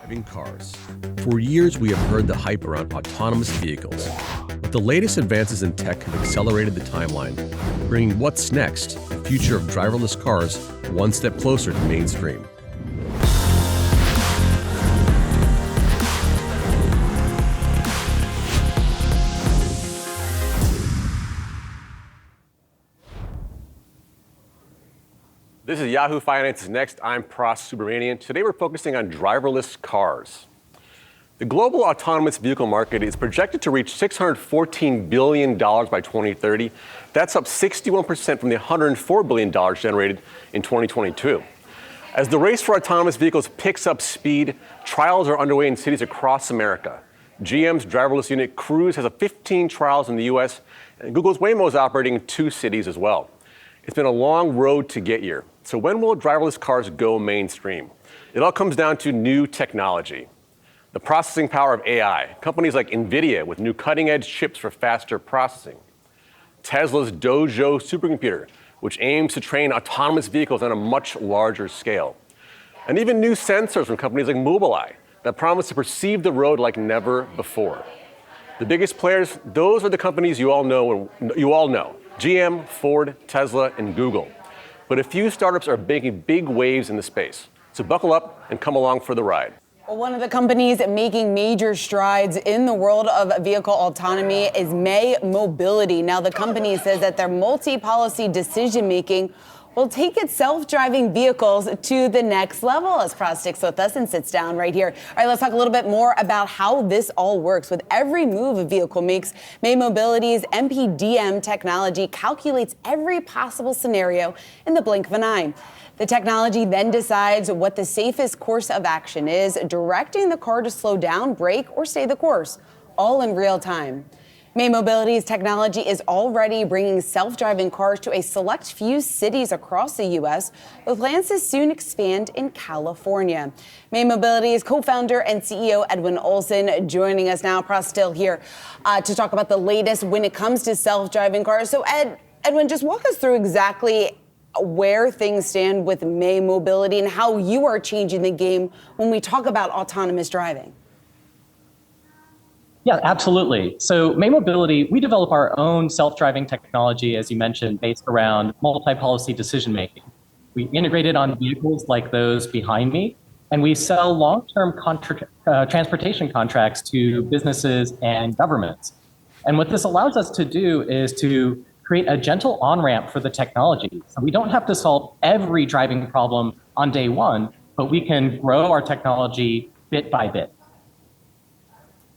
Driving cars. For years, we have heard the hype around autonomous vehicles, but the latest advances in tech have accelerated the timeline, bringing what's next, the future of driverless cars, one step closer to mainstream. This is Yahoo Finance's Next. I'm Pras Subramanian. Today we're focusing on driverless cars. The global autonomous vehicle market is projected to reach $614 billion by 2030. That's up 61% from the $104 billion generated in 2022. As the race for autonomous vehicles picks up speed, trials are underway in cities across America. GM's driverless unit Cruise has 15 trials in the US, and Google's Waymo is operating in 2 cities as well. It's been a long road to get here. So when will driverless cars go mainstream? It all comes down to new technology. The processing power of AI. Companies like NVIDIA with new cutting-edge chips for faster processing. Tesla's Dojo supercomputer, which aims to train autonomous vehicles on a much larger scale. And even new sensors from companies like Mobileye that promise to perceive the road like never before. The biggest players, those are the companies you all know. GM, Ford, Tesla, and Google. But a few startups are making big waves in the space. So buckle up and come along for the ride. Well, one of the companies making major strides in the world of vehicle autonomy is May Mobility. Now, the company says that their multi-policy decision-making will take its self-driving vehicles to the next level. As Pras sticks with us and sits down right here. All right, let's talk a little bit more about how this all works. With every move a vehicle makes, May Mobility's MPDM technology calculates every possible scenario in the blink of an eye. The technology then decides what the safest course of action is, directing the car to slow down, brake, or stay the course, all in real time. May Mobility's technology is already bringing self-driving cars to a select few cities across the U.S., with plans to soon expand in California. May Mobility's co-founder and CEO Edwin Olson joining us now. Pras still here to talk about the latest when it comes to self-driving cars. So Edwin, just walk us through exactly where things stand with May Mobility and how you are changing the game when we talk about autonomous driving. Yeah, absolutely. So May Mobility, we develop our own self-driving technology, as you mentioned, based around multi-policy decision-making. We integrate it on vehicles like those behind me, and we sell long-term transportation contracts to businesses and governments. And what this allows us to do is to create a gentle on-ramp for the technology. So we don't have to solve every driving problem on day one, but we can grow our technology bit by bit.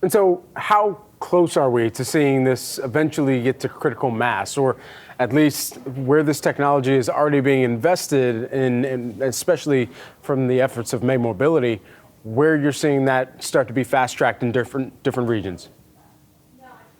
And so how close are we to seeing this eventually get to critical mass, or at least where this technology is already being invested in, especially from the efforts of May Mobility, where you're seeing that start to be fast-tracked in different regions?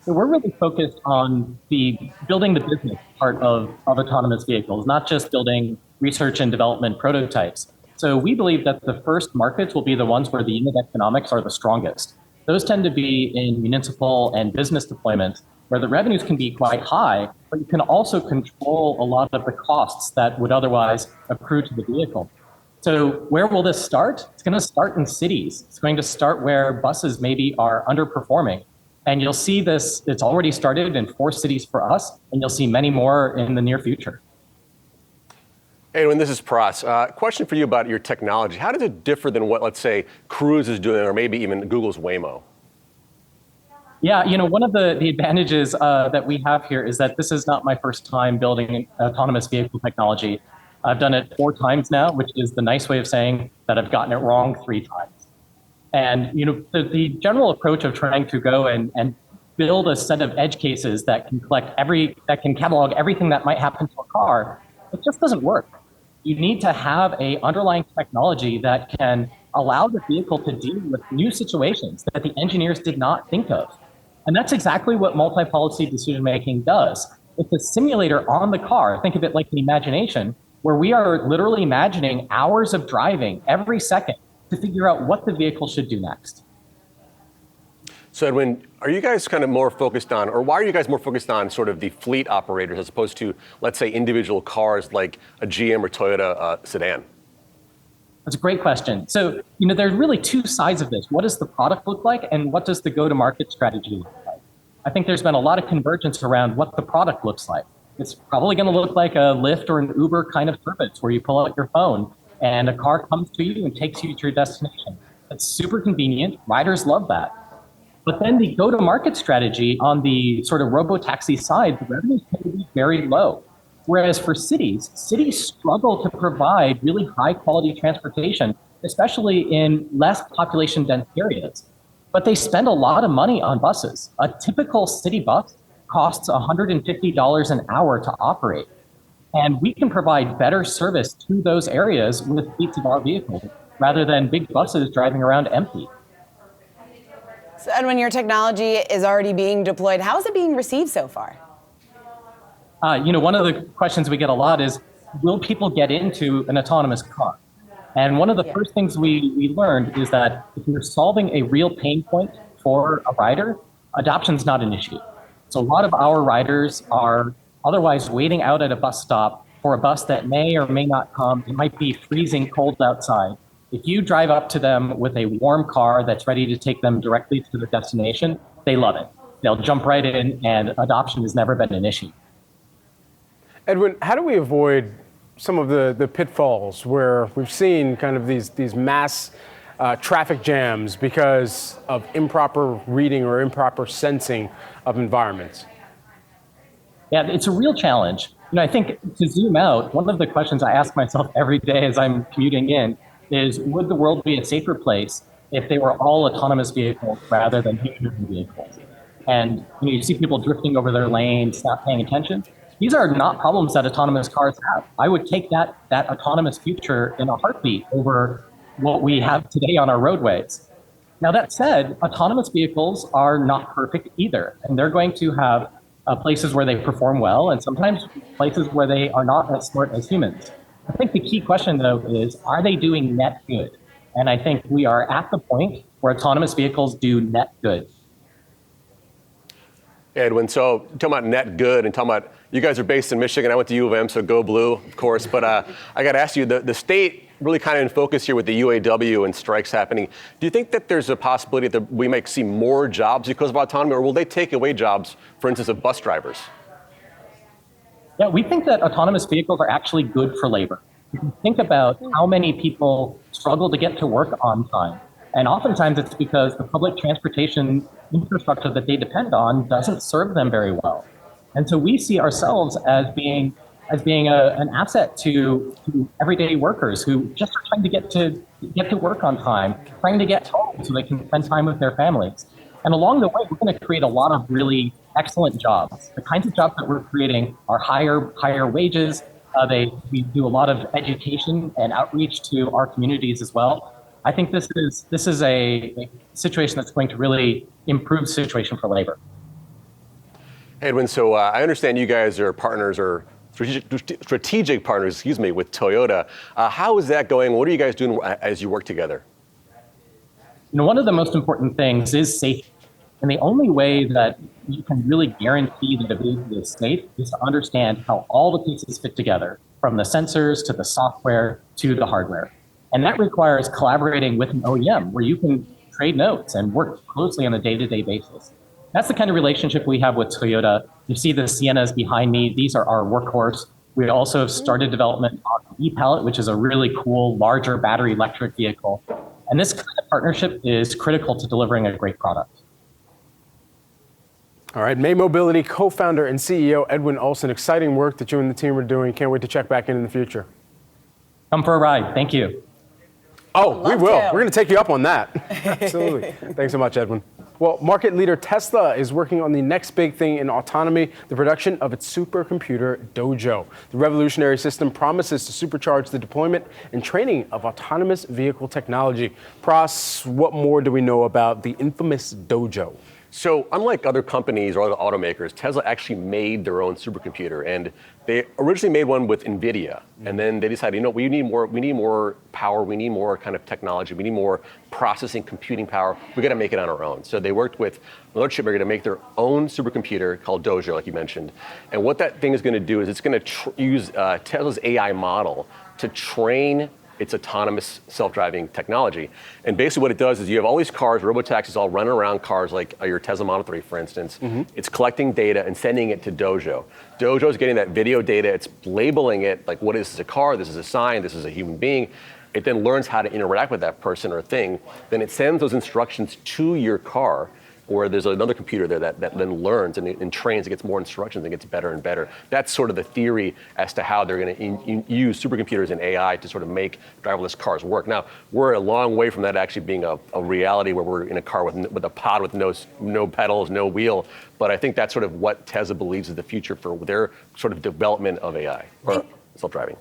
So we're really focused on building the business part of autonomous vehicles, not just building research and development prototypes. So we believe that the first markets will be the ones where the unit economics are the strongest. Those tend to be in municipal and business deployments, where the revenues can be quite high, but you can also control a lot of the costs that would otherwise accrue to the vehicle. So where will this start? It's going to start in cities. It's going to start where buses maybe are underperforming. And you'll see this, it's already started in 4 cities for us, and you'll see many more in the near future. Edwin, this is Pras. Question for you about your technology. How does it differ than what, let's say, Cruise is doing, or maybe even Google's Waymo? Yeah, one of the advantages that we have here is that this is not my first time building autonomous vehicle technology. I've done it 4 times now, which is the nice way of saying that I've gotten it wrong 3 times. And the general approach of trying to go and build a set of edge cases that can catalog everything that might happen to a car, it just doesn't work. You need to have an underlying technology that can allow the vehicle to deal with new situations that the engineers did not think of. And that's exactly what multi-policy decision-making does. It's a simulator on the car. Think of it like an imagination, where we are literally imagining hours of driving every second to figure out what the vehicle should do next. So Edwin, are you guys kind of more focused on, or why are you guys more focused on sort of the fleet operators as opposed to, let's say, individual cars like a GM or Toyota sedan? That's a great question. So, there's really two sides of this. What does the product look like, and what does the go-to-market strategy look like? I think there's been a lot of convergence around what the product looks like. It's probably going to look like a Lyft or an Uber kind of service where you pull out your phone and a car comes to you and takes you to your destination. It's super convenient. Riders love that. But then the go-to-market strategy on the sort of robo-taxi side, the revenues tend to be very low. Whereas for cities struggle to provide really high quality transportation, especially in less population dense areas. But they spend a lot of money on buses. A typical city bus costs $150 an hour to operate. And we can provide better service to those areas with fleets of our vehicles rather than big buses driving around empty. So, Edwin, your technology is already being deployed. How is it being received so far? One of the questions we get a lot is, will people get into an autonomous car? And one of the first things we learned is that if you're solving a real pain point for a rider, adoption's not an issue. So a lot of our riders are otherwise waiting out at a bus stop for a bus that may or may not come. It might be freezing cold outside. If you drive up to them with a warm car that's ready to take them directly to the destination, they love it. They'll jump right in, and adoption has never been an issue. Edwin, how do we avoid some of the pitfalls where we've seen kind of these mass traffic jams because of improper reading or improper sensing of environments? Yeah, it's a real challenge. I think to zoom out, one of the questions I ask myself every day as I'm commuting in is, would the world be a safer place if they were all autonomous vehicles rather than human vehicles? And you see people drifting over their lanes, not paying attention. These are not problems that autonomous cars have. I would take that autonomous future in a heartbeat over what we have today on our roadways. Now, that said, autonomous vehicles are not perfect either, and they're going to have places where they perform well and sometimes places where they are not as smart as humans. I think the key question, though, is, are they doing net good? And I think we are at the point where autonomous vehicles do net good. Edwin, so talking about net good and talking about, you guys are based in Michigan. I went to U of M, so go blue, of course. But I got to ask you, the state really kind of in focus here with the UAW and strikes happening. Do you think that there's a possibility that we might see more jobs because of autonomy, or will they take away jobs, for instance, of bus drivers? Yeah, we think that autonomous vehicles are actually good for labor. If you think about how many people struggle to get to work on time, and oftentimes it's because the public transportation infrastructure that they depend on doesn't serve them very well. And so we see ourselves as being an asset to everyday workers who just are trying to get to work on time, trying to get home so they can spend time with their families. And along the way, we're going to create a lot of really excellent jobs. The kinds of jobs that we're creating are higher wages. We do a lot of education and outreach to our communities as well. I think this is a situation that's going to really improve the situation for labor. Edwin, so I understand you guys are partners or strategic partners, with Toyota. How is that going? What are you guys doing as you work together? One of the most important things is safety. And the only way that you can really guarantee that a vehicle is safe is to understand how all the pieces fit together, from the sensors to the software to the hardware. And that requires collaborating with an OEM where you can trade notes and work closely on a day-to-day basis. That's the kind of relationship we have with Toyota. You see the Siennas behind me. These are our workhorse. We also have started development on e-Pallet, which is a really cool, larger battery electric vehicle. And this kind of partnership is critical to delivering a great product. All right, May Mobility co-founder and CEO Edwin Olson, exciting work that you and the team are doing. Can't wait to check back in the future. Come for a ride. Thank you. Oh, we will. We're going to take you up on that. Absolutely. Thanks so much, Edwin. Well, market leader Tesla is working on the next big thing in autonomy, the production of its supercomputer Dojo. The revolutionary system promises to supercharge the deployment and training of autonomous vehicle technology. Pras, what more do we know about the infamous Dojo? So unlike other companies or other automakers, Tesla actually made their own supercomputer, and they originally made one with NVIDIA, and then they decided, we need more power, we need more kind of technology, we need more processing, computing power, we got to make it on our own. So they worked with another chipmaker to make their own supercomputer called Dojo, like you mentioned. And what that thing is going to do is it's going to use Tesla's AI model to train it's autonomous self-driving technology. And basically what it does is you have all these cars, robotaxis all running around cars like your Tesla Model 3, for instance. It's collecting data and sending it to Dojo. Dojo is getting that video data, it's labeling it like, what is this, a car, this is a sign, this is a human being. It then learns how to interact with that person or thing. Then it sends those instructions to your car, or there's another computer there that then learns and trains, it gets more instructions and gets better and better. That's sort of the theory as to how they're going to use supercomputers and AI to sort of make driverless cars work. Now, we're a long way from that actually being a reality where we're in a car with a pod with no pedals, no wheel. But I think that's sort of what Tesla believes is the future for their sort of development of AI, or self-driving.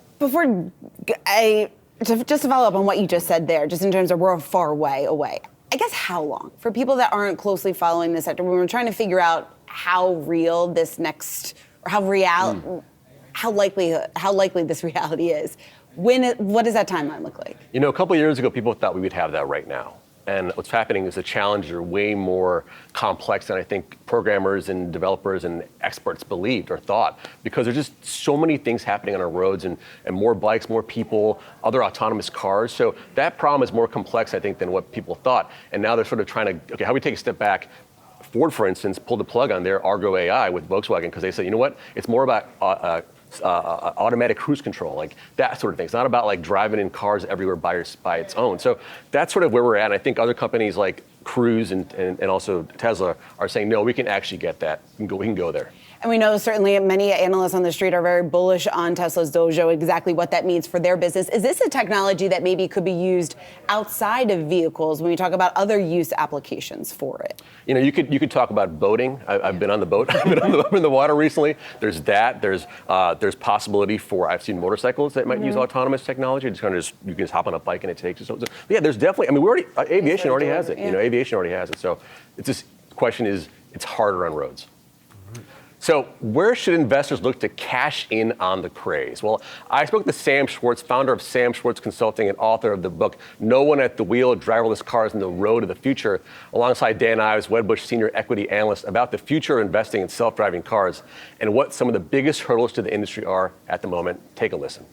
Just to follow up on what you just said there, just in terms of we're far away. I guess how long? For people that aren't closely following this sector, when we're trying to figure out how real this next, or how likely this reality is, what does that timeline look like? You know, a couple of years ago, people thought we would have that right now. And what's happening is the challenges are way more complex than I think programmers and developers and experts believed or thought, because there's just so many things happening on our roads and more bikes, more people, other autonomous cars. So that problem is more complex, I think, than what people thought. And now they're sort of trying to, okay, how do we take a step back? Ford, for instance, pulled the plug on their Argo AI with Volkswagen because they said, you know what, it's more about automatic cruise control, like that sort of thing. It's not about like driving in cars everywhere by its own. So that's sort of where we're at. And I think other companies like Cruise and also Tesla are saying, no, we can actually get that. We can go there. And we know certainly many analysts on the street are very bullish on Tesla's Dojo, exactly what that means for their business. Is this a technology that maybe could be used outside of vehicles when we talk about other use applications for it? You know, you could talk about boating. I've been on the boat. I've been in the water recently. There's that. There's possibility for, I've seen motorcycles that might use autonomous technology. You can just hop on a bike and it takes you. So yeah, there's definitely, I mean, aviation already has it. Yeah. You know, aviation already has it. So it's just, the question is, it's harder on roads. So where should investors look to cash in on the craze? Well, I spoke to Sam Schwartz, founder of Sam Schwartz Consulting and author of the book, No One at the Wheel, Driverless Cars and the Road to the Future, alongside Dan Ives, Wedbush Senior Equity Analyst, about the future of investing in self-driving cars and what some of the biggest hurdles to the industry are at the moment. Take a listen.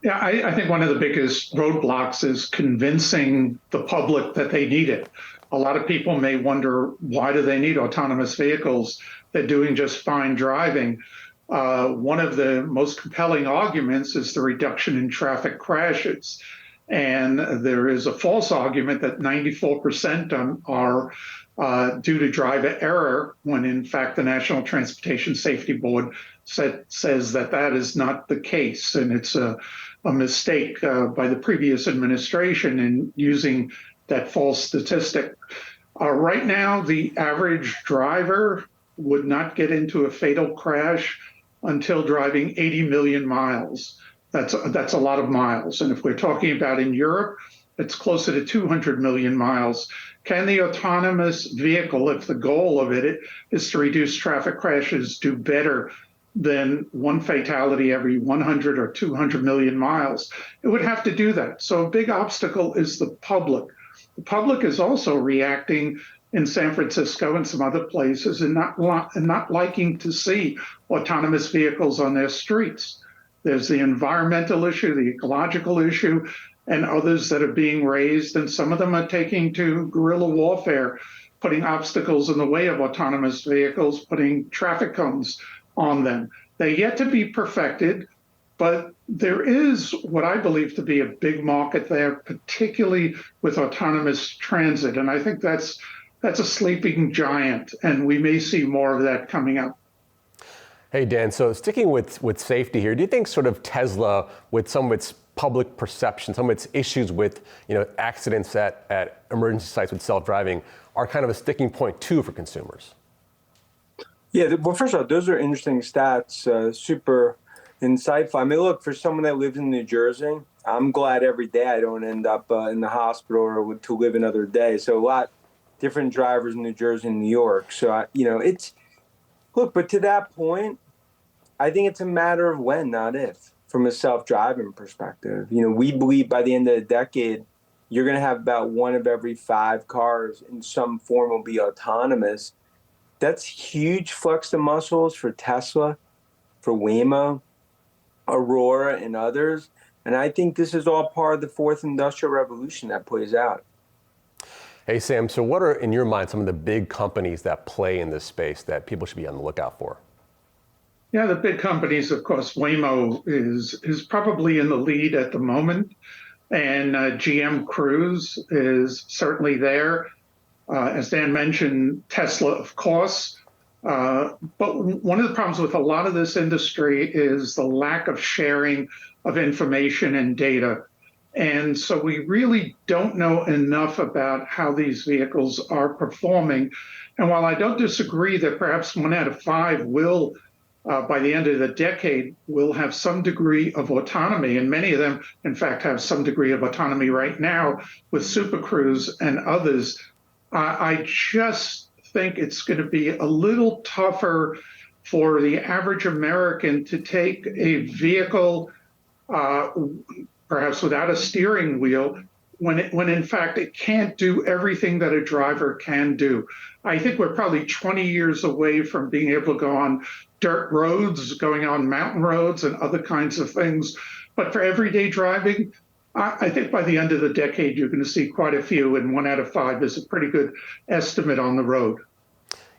Yeah, I think one of the biggest roadblocks is convincing the public that they need it. A lot of people may wonder, why do they need autonomous vehicles? They're doing just fine driving. One of the most compelling arguments is the reduction in traffic crashes. And there is a false argument that 94% are due to driver error, when in fact the National Transportation Safety Board says that is not the case. And it's a mistake by the previous administration in using that false statistic. Right now, the average driver would not get into a fatal crash until driving 80 million miles. That's a lot of miles. And if we're talking about in Europe, it's closer to 200 million miles. Can the autonomous vehicle, if the goal of it is to reduce traffic crashes, do better than one fatality every 100 or 200 million miles? It would have to do that. So a big obstacle is the public. The public is also reacting in San Francisco and some other places and not liking to see autonomous vehicles on their streets. There's the environmental issue, the ecological issue, and others that are being raised, and some of them are taking to guerrilla warfare, putting obstacles in the way of autonomous vehicles, putting traffic cones on them. They're yet to be perfected, but there is what I believe to be a big market there, particularly with autonomous transit. And I think that's a sleeping giant, and we may see more of that coming up. Hey, Dan, so sticking with safety here, do you think sort of Tesla, with some of its public perception, some of its issues with accidents at emergency sites with self-driving, are kind of a sticking point too for consumers? Yeah, well, first of all, those are interesting stats, super insightful. I mean, look, for someone that lives in New Jersey, I'm glad every day I don't end up in the hospital or to live another day. So a lot different drivers in New Jersey and New York. So, but to that point, I think it's a matter of when, not if, from a self-driving perspective. We believe by the end of the decade, you're going to have about 1 of every 5 cars in some form will be autonomous. That's huge flex the muscles for Tesla, for Waymo, Aurora, and others. And I think this is all part of the fourth industrial revolution that plays out. Hey, Sam, so what are, in your mind, some of the big companies that play in this space that people should be on the lookout for? Yeah, the big companies, of course, Waymo is probably in the lead at the moment, and GM Cruise is certainly there. As Dan mentioned, Tesla, of course. But one of the problems with a lot of this industry is the lack of sharing of information and data. And so we really don't know enough about how these vehicles are performing. And while I don't disagree that perhaps 1 out of 5 will, by the end of the decade, will have some degree of autonomy, and many of them, in fact, have some degree of autonomy right now with Super Cruise and others, I just think it's going to be a little tougher for the average American to take a vehicle, perhaps without a steering wheel, when in fact it can't do everything that a driver can do. I think we're probably 20 years away from being able to go on dirt roads, going on mountain roads and other kinds of things. But for everyday driving, I think by the end of the decade, you're going to see quite a few, and 1 out of 5 is a pretty good estimate on the road.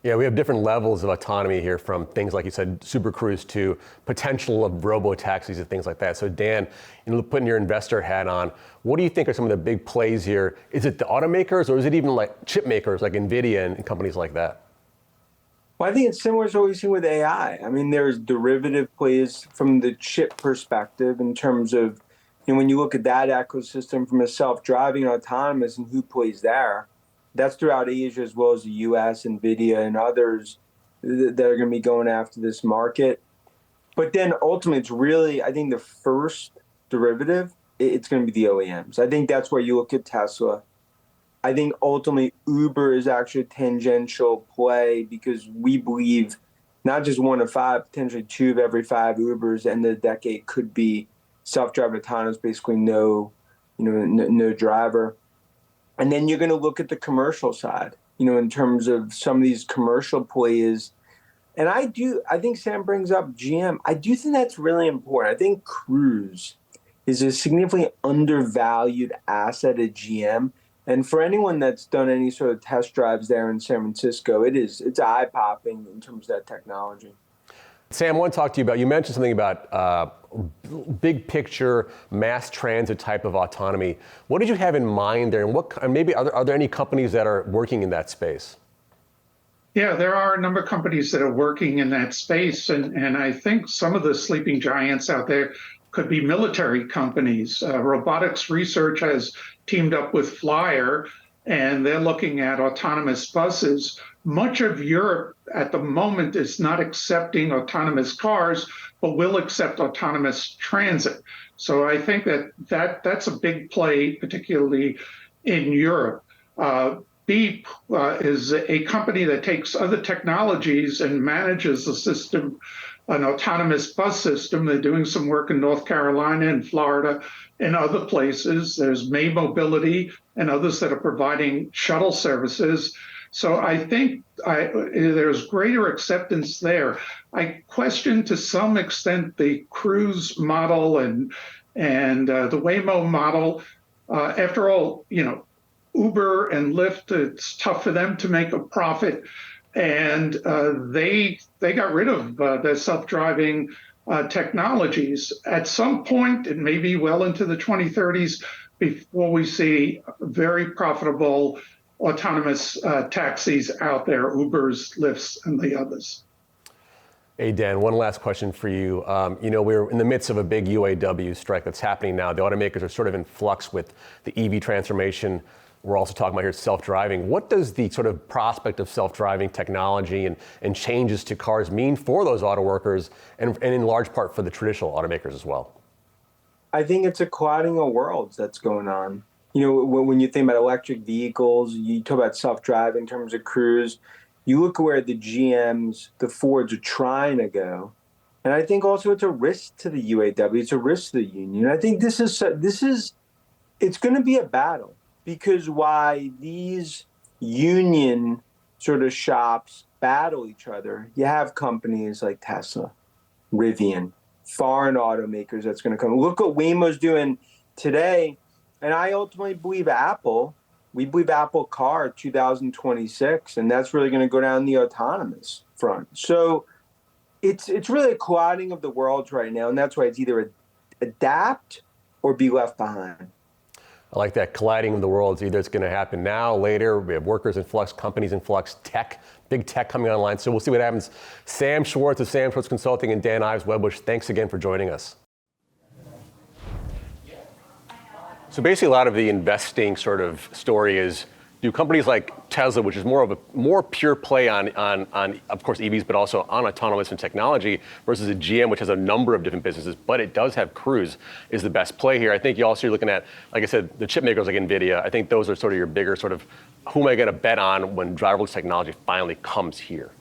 Yeah, we have different levels of autonomy here, from things like you said, Super Cruise, to potential of robo-taxis and things like that. So Dan, putting your investor hat on, what do you think are some of the big plays here? Is it the automakers, or is it even like chip makers like NVIDIA and companies like that? Well, I think it's similar to what we've seen with AI. I mean, there's derivative plays from the chip perspective in terms of, when you look at that ecosystem from a self-driving and autonomous and who plays there, that's throughout Asia as well as the US, NVIDIA, and others that are going to be going after this market. But then ultimately, it's really, I think the first derivative, it's going to be the OEMs. I think that's where you look at Tesla. I think ultimately Uber is actually a tangential play, because we believe not just 1 of 5, potentially 2 of every 5 Ubers end of the decade could be self-driving autonomous, basically no driver. And then you're going to look at the commercial side, in terms of some of these commercial plays. And I think Sam brings up GM. I do think that's really important. I think Cruise is a significantly undervalued asset at GM. And for anyone that's done any sort of test drives there in San Francisco, it's eye-popping in terms of that technology. Sam, I want to talk to you about, you mentioned something about big picture mass transit type of autonomy. What did you have in mind there, and maybe are there any companies that are working in that space? Yeah, there are a number of companies that are working in that space, and I think some of the sleeping giants out there could be military companies. Robotics Research has teamed up with Flyer, and they're looking at autonomous buses. Much of Europe at the moment is not accepting autonomous cars, but will accept autonomous transit. So I think that's a big play, particularly in Europe. Beep is a company that takes other technologies and manages a system, an autonomous bus system. They're doing some work in North Carolina and Florida and other places. There's May Mobility and others that are providing shuttle services. So I think there's greater acceptance there. I question to some extent the Cruise model and the Waymo model. After all, Uber and Lyft, it's tough for them to make a profit, and they got rid of their self-driving technologies. At some point, it may be well into the 2030s before we see very profitable autonomous taxis out there, Ubers, Lyfts, and the others. Hey, Dan, one last question for you. We're in the midst of a big UAW strike that's happening now. The automakers are sort of in flux with the EV transformation. We're also talking about here self-driving. What does the sort of prospect of self-driving technology and changes to cars mean for those auto workers and in large part for the traditional automakers as well? I think it's a colliding of worlds that's going on. When you think about electric vehicles, you talk about self-driving in terms of Cruise, you look where the GMs, the Fords are trying to go. And I think also it's a risk to the UAW. It's a risk to the union. I think it's going to be a battle, because why these union sort of shops battle each other, you have companies like Tesla, Rivian, foreign automakers that's going to come. Look what Waymo's doing today. And I ultimately believe we believe Apple Car 2026, and that's really going to go down the autonomous front. So it's really a colliding of the worlds right now, and that's why it's either adapt or be left behind. I like that colliding of the worlds. Either it's going to happen now, later. We have workers in flux, companies in flux, tech, big tech coming online. So we'll see what happens. Sam Schwartz of Sam Schwartz Consulting and Dan Ives Webbush, thanks again for joining us. So basically, a lot of the investing sort of story is, do companies like Tesla, which is more pure play on of course EVs, but also on autonomous and technology, versus a GM, which has a number of different businesses, but it does have Cruise, is the best play here. I think you also are looking at, like I said, the chip makers like NVIDIA. I think those are sort of your bigger sort of, who am I going to bet on when driverless technology finally comes here?